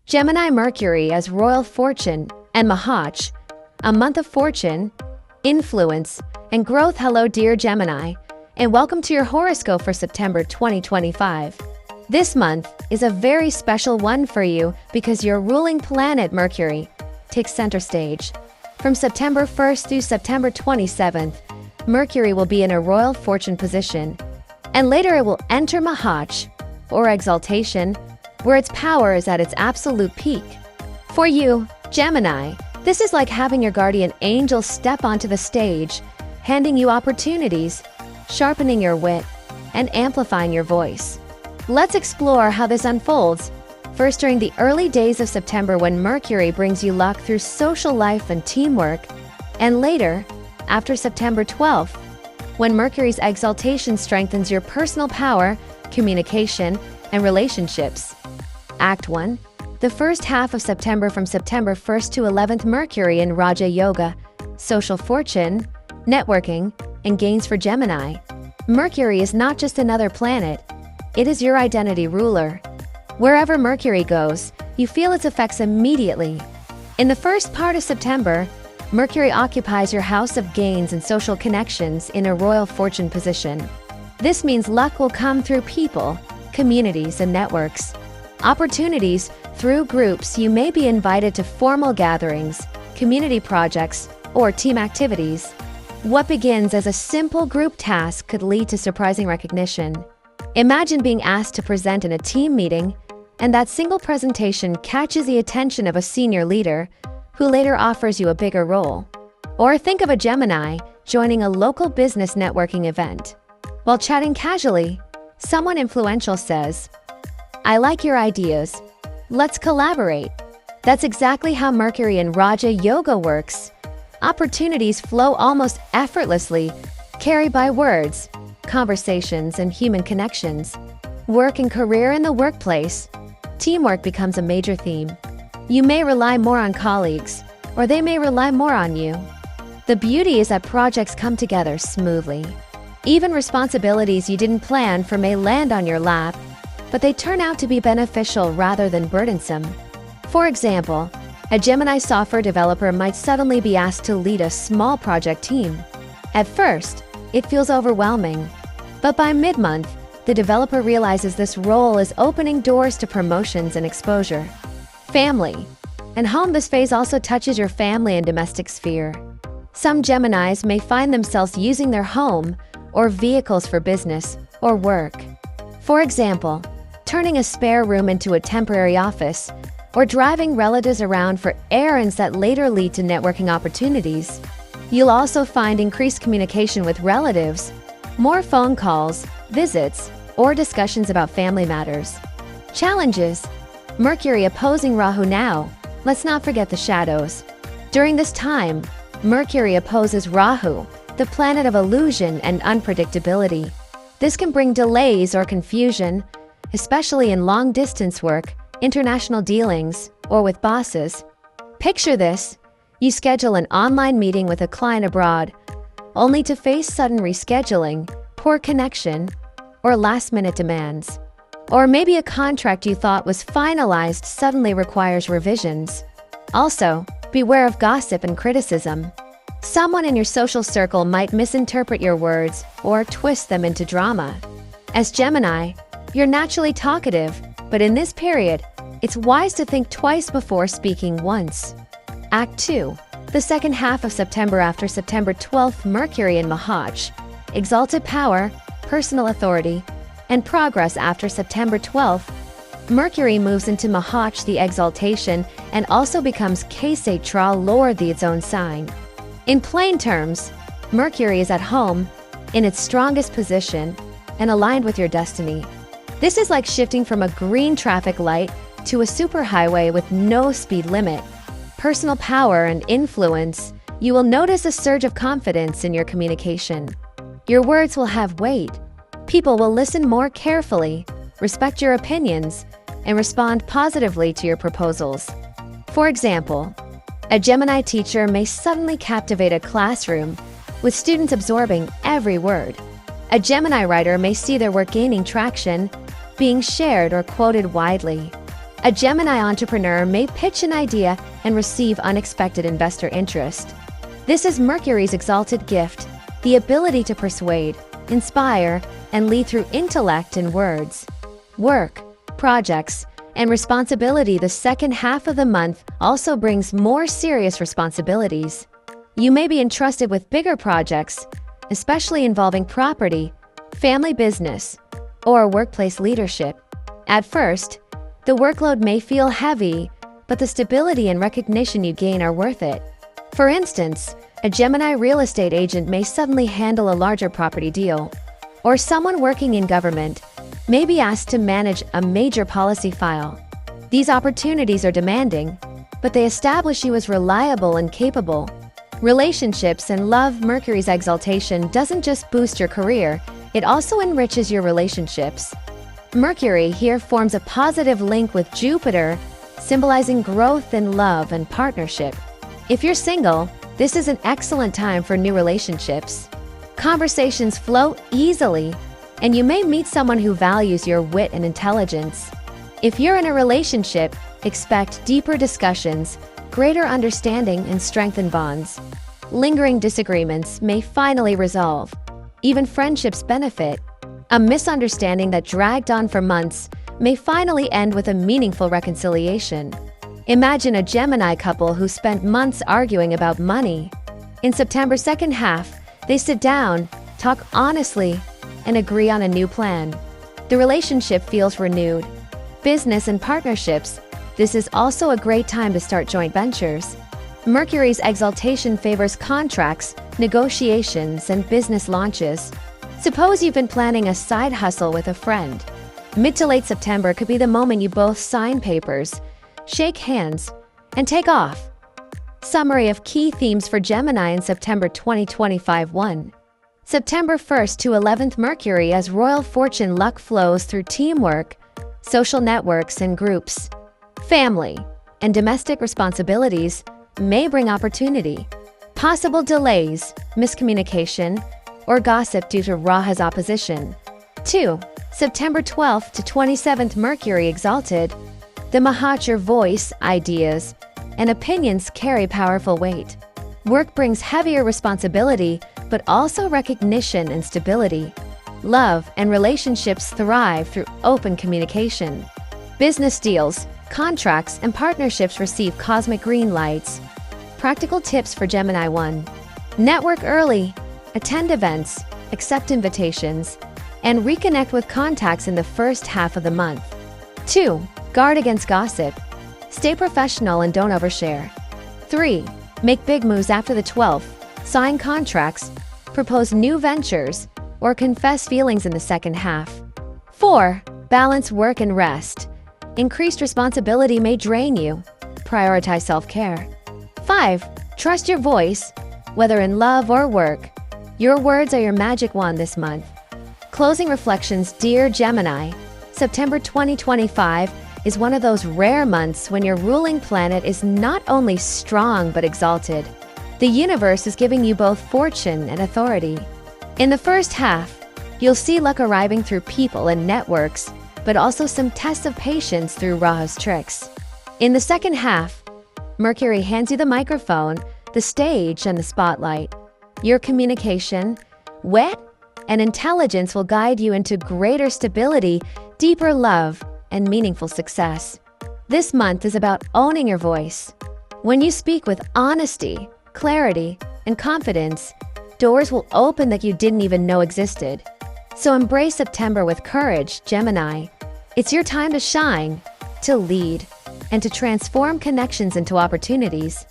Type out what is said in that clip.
Gemini Mercury as royal fortune and Mahach, a month of fortune, influence, and growth. Hello, dear Gemini, and welcome to your horoscope for September 2025. This month is a very special one for you because your ruling planet Mercury takes center stage. From September 1st through September 27th, Mercury will be in a royal fortune position, and later it will enter Mahach, or exaltation, where its power is at its absolute peak. For you, Gemini, this is like having your guardian angel step onto the stage, handing you opportunities, sharpening your wit, and amplifying your voice. Let's explore how this unfolds. First, during the early days of September, when Mercury brings you luck through social life and teamwork, and later, after September 12th, when Mercury's exaltation strengthens your personal power, communication, and relationships. Act 1. The first half of September, from September 1st to 11th, Mercury in Raja Yoga, social fortune, networking, and gains for Gemini. Mercury is not just another planet, it is your identity ruler. Wherever Mercury goes, you feel its effects immediately. In the first part of September, Mercury occupies your house of gains and social connections in a royal fortune position. This means luck will come through people, communities, and networks. Opportunities through groups. You may be invited to formal gatherings, community projects, or team activities. What begins as a simple group task could lead to surprising recognition. Imagine being asked to present in a team meeting, and that single presentation catches the attention of a senior leader who later offers you a bigger role. Or think of a Gemini joining a local business networking event. While chatting casually, someone influential says, "I like your ideas. Let's collaborate." That's exactly how Mercury in Raja Yoga works. Opportunities flow almost effortlessly, carried by words, conversations, and human connections. Work and career. In the workplace, teamwork becomes a major theme. You may rely more on colleagues, or they may rely more on you. The beauty is that projects come together smoothly. Even responsibilities you didn't plan for may land on your lap, but they turn out to be beneficial rather than burdensome. For example, a Gemini software developer might suddenly be asked to lead a small project team. At first, it feels overwhelming, but by mid-month, the developer realizes this role is opening doors to promotions and exposure. Family and home. This phase also touches your family and domestic sphere. Some Geminis may find themselves using their home or vehicles for business or work. For example, turning a spare room into a temporary office, or driving relatives around for errands that later lead to networking opportunities. You'll also find increased communication with relatives, more phone calls, visits, or discussions about family matters. Challenges. Mercury opposing Rahu now. Let's not forget the shadows. During this time, Mercury opposes Rahu, the planet of illusion and unpredictability. This can bring delays or confusion, especially in long-distance work, international dealings, or with bosses. Picture this: you schedule an online meeting with a client abroad, only to face sudden rescheduling, poor connection, or last-minute demands. Or maybe a contract you thought was finalized suddenly requires revisions. Also, beware of gossip and criticism. Someone in your social circle might misinterpret your words or twist them into drama. As Gemini, you're naturally talkative, but in this period, it's wise to think twice before speaking once. Act 2. The second half of September, after September 12th, Mercury in Mahach, exalted power, personal authority, and progress. After September 12th, Mercury moves into Mahach, the exaltation, and also becomes Kshetra, Lord, its own sign. In plain terms, Mercury is at home, in its strongest position, and aligned with your destiny. This is like shifting from a green traffic light to a superhighway with no speed limit. Personal power and influence. You will notice a surge of confidence in your communication. Your words will have weight. People will listen more carefully, respect your opinions, and respond positively to your proposals. For example, a Gemini teacher may suddenly captivate a classroom, with students absorbing every word. A Gemini writer may see their work gaining traction, being shared or quoted widely. A Gemini entrepreneur may pitch an idea and receive unexpected investor interest. This is Mercury's exalted gift, the ability to persuade, inspire, and lead through intellect and words. Work, projects, and responsibility. The second half of the month also brings more serious responsibilities. You may be entrusted with bigger projects, especially involving property, family business, or workplace leadership. At first, the workload may feel heavy, but the stability and recognition you gain are worth it. For instance, a Gemini real estate agent may suddenly handle a larger property deal, or someone working in government may be asked to manage a major policy file. These opportunities are demanding, but they establish you as reliable and capable. Relationships and love. Mercury's exaltation doesn't just boost your career, it also enriches your relationships. Mercury here forms a positive link with Jupiter, symbolizing growth in love and partnership. If you're single, this is an excellent time for new relationships. Conversations flow easily, and you may meet someone who values your wit and intelligence. If you're in a relationship, expect deeper discussions, greater understanding, and strengthened bonds. Lingering disagreements may finally resolve. Even friendships benefit. A misunderstanding that dragged on for months may finally end with a meaningful reconciliation. Imagine a Gemini couple who spent months arguing about money. In September's second half, they sit down, talk honestly, and agree on a new plan. The relationship feels renewed. Business and partnerships. This is also a great time to start joint ventures. Mercury's exaltation favors contracts, negotiations, and business launches. Suppose you've been planning a side hustle with a friend. Mid to late September could be the moment you both sign papers, shake hands, and take off. Summary of key themes for Gemini in September 2025. 1. September 1st to 11th. Mercury as royal fortune. Luck flows through teamwork, social networks, and groups. Family and domestic responsibilities may bring opportunity. Possible delays, miscommunication, or gossip due to Rahu's opposition. 2. September 12th to 27th. Mercury exalted. The Mahat. Your voice, ideas, and opinions carry powerful weight. Work brings heavier responsibility, but also recognition and stability. Love and relationships thrive through open communication. Business deals, contracts, and partnerships receive cosmic green lights. Practical tips for Gemini. 1. Network early. Attend events, accept invitations, and reconnect with contacts in the first half of the month. 2. Guard against gossip. Stay professional and don't overshare. 3. Make big moves after the 12th. Sign contracts, propose new ventures, or confess feelings in the second half. 4. Balance work and rest. Increased responsibility may drain you. Prioritize self-care. 5. Trust your voice, whether in love or work. Your words are your magic wand this month. Closing reflections. Dear Gemini, September 2025 is one of those rare months when your ruling planet is not only strong but exalted. The universe is giving you both fortune and authority. In the first half, you'll see luck arriving through people and networks, but also some tests of patience through Rahu's tricks. In the second half, Mercury hands you the microphone, the stage, and the spotlight. Your communication, wit, and intelligence will guide you into greater stability, deeper love, and meaningful success. This month is about owning your voice. When you speak with honesty, clarity, and confidence, doors will open that you didn't even know existed. So embrace September with courage, Gemini. It's your time to shine, to lead, and to transform connections into opportunities.